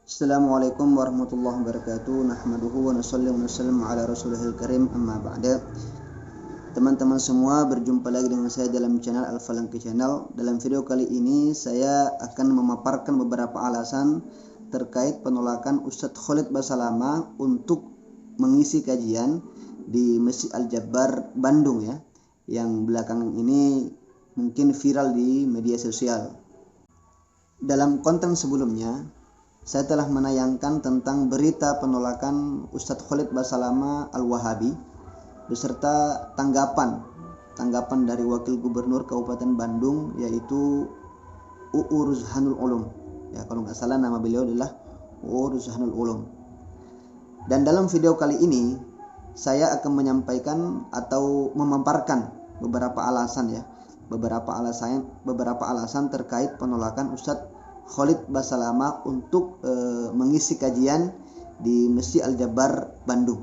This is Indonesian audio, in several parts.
Assalamualaikum warahmatullahi wabarakatuh. Nahmaduhu wa nusalli wa nusallimu ala rasulihil karim, amma ba'da. Teman-teman semua, berjumpa lagi dengan saya dalam channel Al-Falangki Channel. Dalam video kali ini saya akan memaparkan beberapa alasan terkait penolakan Ustadz Khalid Basalamah untuk mengisi kajian di Masjid Al-Jabbar Bandung ya, yang belakangan ini mungkin viral di media sosial. Dalam konten sebelumnya saya telah menayangkan tentang berita penolakan Ustadz Khalid Basalamah Al-Wahabi beserta tanggapan dari Wakil Gubernur Kabupaten Bandung, yaitu UU Ruzhanul Ulum. Ya, kalau nggak salah nama beliau adalah UU Ruzhanul Ulum. Dan dalam video kali ini saya akan menyampaikan atau memaparkan beberapa alasan terkait penolakan Ustadz Khalid Basalamah untuk mengisi kajian di Masjid Al-Jabbar Bandung.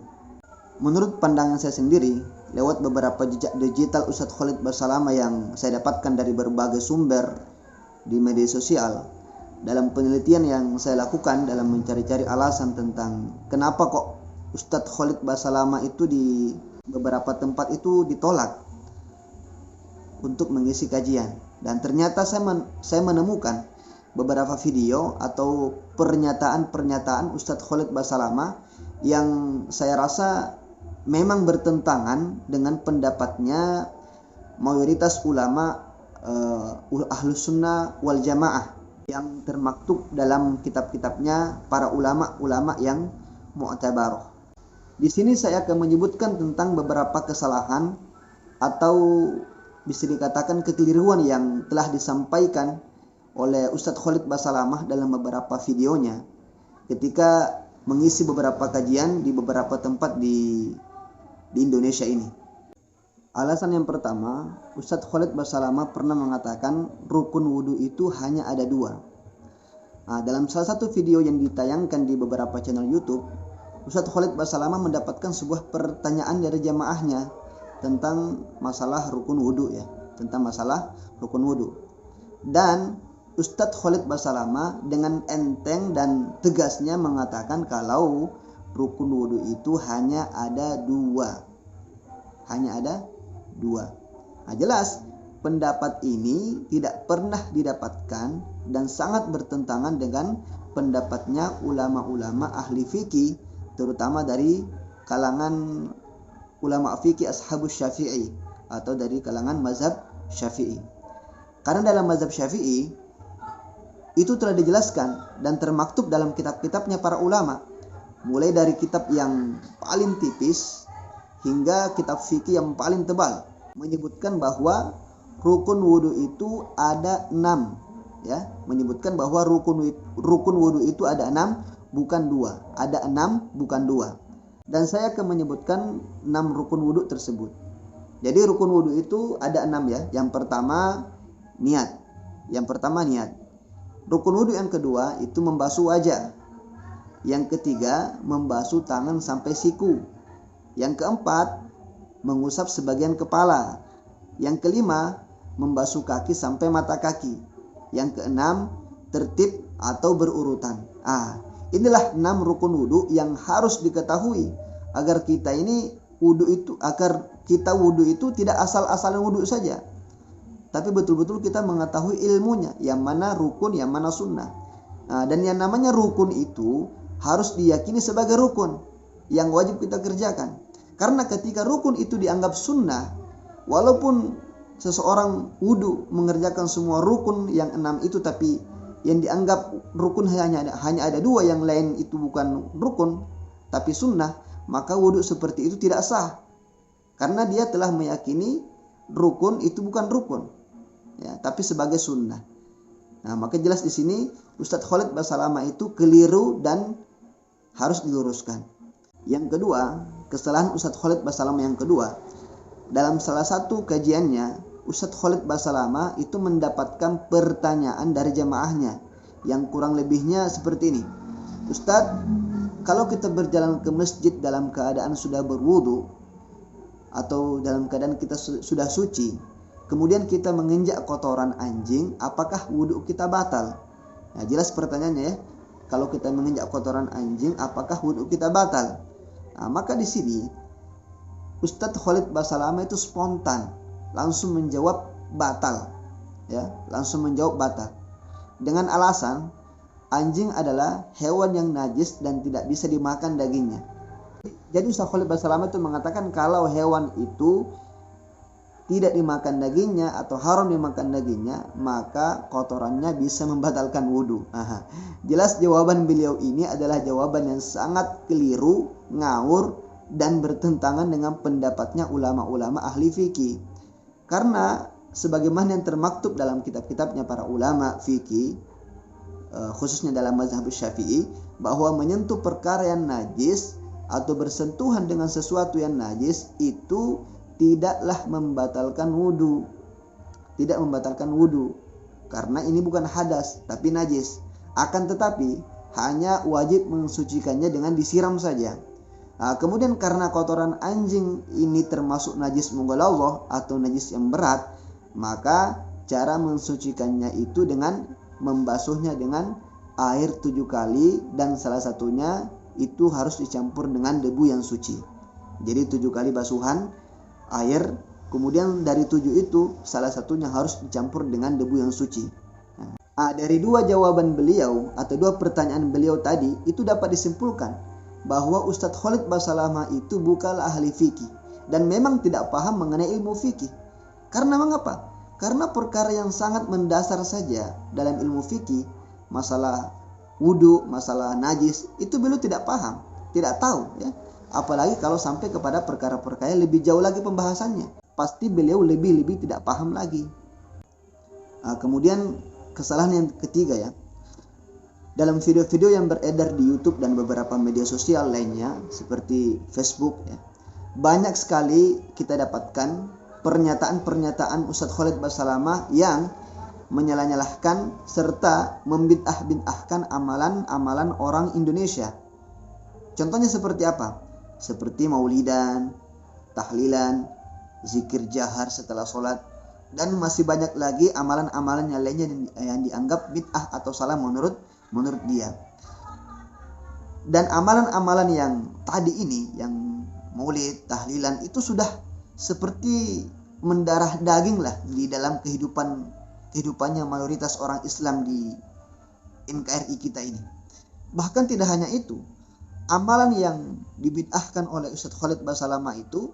Menurut pandangan saya sendiri, lewat beberapa jejak digital Ustadz Khalid Basalamah yang saya dapatkan dari berbagai sumber di media sosial, dalam penelitian yang saya lakukan dalam mencari-cari alasan tentang kenapa kok Ustadz Khalid Basalamah itu di beberapa tempat itu ditolak untuk mengisi kajian, dan ternyata saya menemukan beberapa video atau pernyataan Ustadz Khalid Basalamah yang saya rasa memang bertentangan dengan pendapatnya mayoritas ulama Ahlus Sunnah wal Jamaah yang termaktub dalam kitab-kitabnya para ulama yang mu'tabarah. Di sini saya akan menyebutkan tentang beberapa kesalahan atau bisa dikatakan kekeliruan yang telah disampaikan oleh Ustadz Khalid Basalamah dalam beberapa videonya ketika mengisi beberapa kajian di beberapa tempat di Indonesia ini. Alasan yang pertama, Ustadz Khalid Basalamah pernah mengatakan rukun wudhu itu hanya ada 2. Dalam salah satu video yang ditayangkan di beberapa channel YouTube, Ustadz Khalid Basalamah mendapatkan sebuah pertanyaan dari jamaahnya tentang masalah rukun wudhu ya, dan Ustadz Khalid Basalamah dengan enteng dan tegasnya mengatakan kalau rukun wudhu itu hanya ada 2. Jelas pendapat ini tidak pernah didapatkan dan sangat bertentangan dengan pendapatnya ulama-ulama ahli fikih, terutama dari kalangan ulama fikih ashabus syafi'i atau dari kalangan mazhab syafi'i. Karena dalam mazhab syafi'i itu telah dijelaskan dan termaktub dalam kitab-kitabnya para ulama, mulai dari kitab yang paling tipis hingga kitab fikih yang paling tebal, menyebutkan bahwa rukun wudhu itu ada 6 ya, menyebutkan bahwa rukun wudhu itu ada 6 bukan 2, ada 6 bukan 2. Dan saya akan menyebutkan 6 rukun wudhu tersebut. Jadi rukun wudhu itu ada 6 ya. Yang pertama niat. Rukun wudhu yang kedua itu membasuh wajah. Yang ketiga membasuh tangan sampai siku. Yang keempat mengusap sebagian kepala. Yang kelima membasuh kaki sampai mata kaki. Yang keenam tertib atau berurutan. Inilah 6 rukun wudhu yang harus diketahui agar kita wudhu itu tidak asal-asalan wudhu saja, tapi betul-betul kita mengetahui ilmunya, yang mana rukun, yang mana sunnah. Dan yang namanya rukun itu harus diyakini sebagai rukun yang wajib kita kerjakan. Karena ketika rukun itu dianggap sunnah, walaupun seseorang wudhu mengerjakan semua rukun yang 6 itu, tapi yang dianggap rukun hanya ada 2, yang lain itu bukan rukun tapi sunnah, maka wudhu seperti itu tidak sah, karena dia telah meyakini rukun itu bukan rukun ya, tapi sebagai sunnah. Maka jelas di sini Ustadz Khalid Basalamah itu keliru dan harus diluruskan. Yang kedua, kesalahan Ustadz Khalid Basalamah yang kedua, dalam salah satu kajiannya Ustadz Khalid Basalamah itu mendapatkan pertanyaan dari jamaahnya yang kurang lebihnya seperti ini. Ustadz, kalau kita berjalan ke masjid dalam keadaan sudah berwudu atau dalam keadaan kita sudah suci, kemudian kita menginjak kotoran anjing, apakah wudhu kita batal? Jelas pertanyaannya ya. kalau kita menginjak kotoran anjing, apakah wudhu kita batal? Nah, maka di sini Ustadz Khalid Basalamah itu spontan langsung menjawab batal, ya, langsung menjawab batal dengan alasan anjing adalah hewan yang najis dan tidak bisa dimakan dagingnya. Jadi Ustadz Khalid Basalamah itu mengatakan kalau hewan itu tidak dimakan dagingnya atau haram dimakan dagingnya, maka kotorannya bisa membatalkan wudhu. Jelas jawaban beliau ini adalah jawaban yang sangat keliru, ngawur, dan bertentangan dengan pendapatnya ulama-ulama ahli fikih. Karena sebagaimana yang termaktub dalam kitab-kitabnya para ulama fikih, khususnya dalam mazhab Syafi'i, bahwa menyentuh perkara yang najis atau bersentuhan dengan sesuatu yang najis itu tidaklah membatalkan wudhu. Tidak membatalkan wudhu, karena ini bukan hadas tapi najis. Akan tetapi hanya wajib mensucikannya dengan disiram saja. Kemudian karena kotoran anjing ini termasuk najis mughalladhah atau najis yang berat, maka cara mensucikannya itu dengan membasuhnya dengan air 7 kali, dan salah satunya itu harus dicampur dengan debu yang suci. Jadi 7 kali basuhan air, kemudian dari 7 itu salah satunya harus dicampur dengan debu yang suci. Dari 2 jawaban beliau atau 2 pertanyaan beliau tadi, itu dapat disimpulkan bahwa Ustadz Khalid Basalamah itu bukanlah ahli fikih dan memang tidak paham mengenai ilmu fikih. Karena mengapa? Karena perkara yang sangat mendasar saja dalam ilmu fikih, masalah wudhu, masalah najis, itu beliau tidak paham, tidak tahu, ya. Apalagi kalau sampai kepada perkara-perkara yang lebih jauh lagi pembahasannya, pasti beliau lebih tidak paham lagi. Kemudian kesalahan yang ketiga, ya, dalam video-video yang beredar di YouTube dan beberapa media sosial lainnya seperti Facebook, ya, banyak sekali kita dapatkan pernyataan-pernyataan Ustadz Khalid Basalamah yang menyalah-nyalahkan serta membid'ah-bid'ahkan amalan-amalan orang Indonesia. Contohnya seperti apa? Seperti maulidan, tahlilan, zikir jahar setelah sholat, dan masih banyak lagi amalan-amalan yang lainnya yang dianggap bid'ah atau salah menurut dia. Dan amalan-amalan yang tadi ini, yang maulid, tahlilan, itu sudah seperti mendarah daging lah di dalam kehidupannya mayoritas orang Islam di NKRI kita ini. Bahkan tidak hanya itu, amalan yang dibid'ahkan oleh Ustadz Khalid Basalamah itu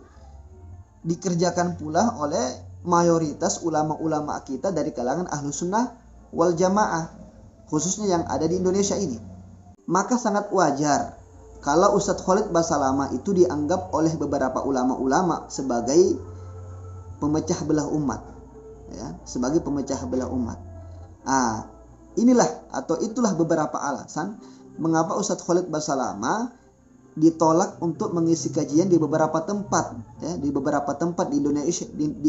dikerjakan pula oleh mayoritas ulama-ulama kita dari kalangan Ahlus Sunnah wal Jamaah, khususnya yang ada di Indonesia ini. Maka sangat wajar kalau Ustadz Khalid Basalamah itu dianggap oleh beberapa ulama-ulama sebagai pemecah belah umat, ya, sebagai pemecah belah umat. Inilah atau itulah beberapa alasan mengapa Ustadz Khalid Basalamah ditolak untuk mengisi kajian di beberapa tempat, ya, di beberapa tempat di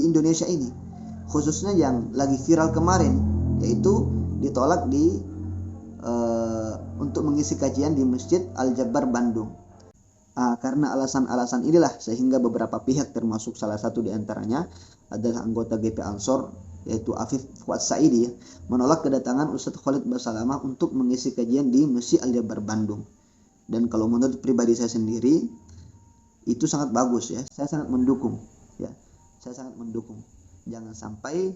Indonesia ini, khususnya yang lagi viral kemarin, yaitu ditolak untuk mengisi kajian di Masjid Al-Jabbar Bandung. Karena alasan-alasan inilah sehingga beberapa pihak, termasuk salah satu diantaranya adalah anggota GP Ansor, yaitu Afif Fuad Saidi, ya, menolak kedatangan Ustadz Khalid Basalamah untuk mengisi kajian di Masjid Al-Jabbar Bandung. Dan kalau menurut pribadi saya sendiri, itu sangat bagus, ya. Saya sangat mendukung, ya. Saya sangat mendukung. Jangan sampai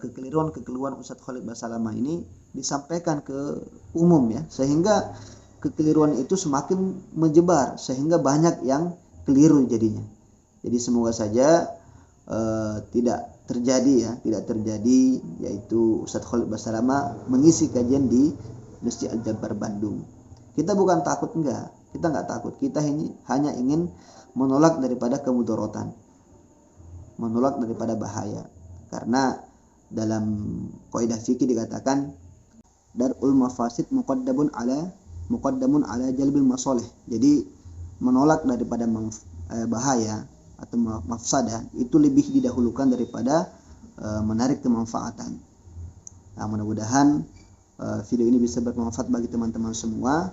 kekeliruan Ustadz Khalid Basalamah ini disampaikan ke umum, ya, sehingga kekeliruan itu semakin menyebar sehingga banyak yang keliru jadinya. Jadi semoga saja tidak terjadi, yaitu Ustadz Khalid Basalamah mengisi kajian di Masjid Al-Jabbar Bandung. Kita bukan takut, kita nggak takut. Kita ini hanya ingin menolak daripada kemudorotan, menolak daripada bahaya. Karena dalam kaidah fikih dikatakan darul mafasid muqaddamun ala jalbil masalih. Jadi menolak daripada bahaya atau mafsadah itu lebih didahulukan daripada menarik kemanfaatan. Mudah-mudahan video ini bisa bermanfaat bagi teman-teman semua.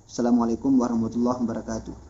Assalamualaikum warahmatullahi wabarakatuh.